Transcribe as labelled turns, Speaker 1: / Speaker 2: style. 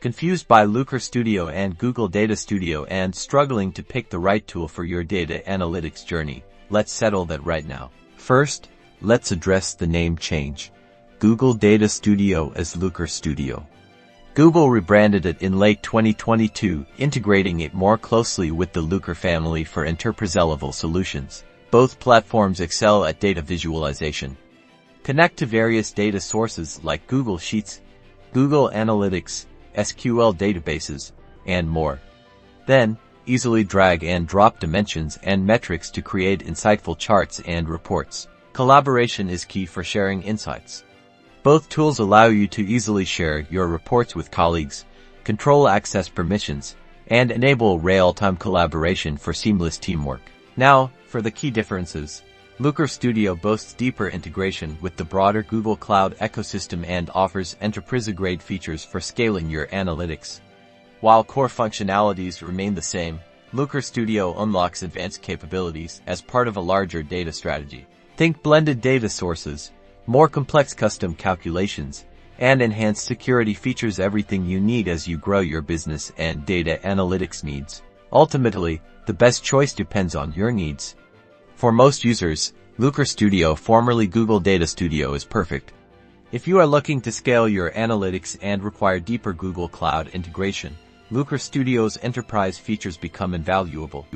Speaker 1: Confused by Looker Studio and Google Data Studio and struggling to pick the right tool for your data analytics journey? Let's settle that right now. First, let's address the name change. Google Data Studio as Looker Studio. Google rebranded it in late 2022, integrating it more closely with the Looker family for enterprise-level solutions. Both platforms excel at data visualization. Connect to various data sources like Google Sheets, Google Analytics, SQL databases, and more. Then, easily drag and drop dimensions and metrics to create insightful charts and reports. Collaboration is key for sharing insights. Both tools allow you to easily share your reports with colleagues, control access permissions, and enable real-time collaboration for seamless teamwork. Now, for the key differences. Looker Studio boasts deeper integration with the broader Google Cloud ecosystem and offers enterprise-grade features for scaling your analytics. While core functionalities remain the same, Looker Studio unlocks advanced capabilities as part of a larger data strategy. Think blended data sources, more complex custom calculations, and enhanced security features, everything you need as you grow your business and data analytics needs. Ultimately, the best choice depends on your needs. For most users, Looker Studio, formerly Google Data Studio, is perfect. If you are looking to scale your analytics and require deeper Google Cloud integration, Looker Studio's enterprise features become invaluable.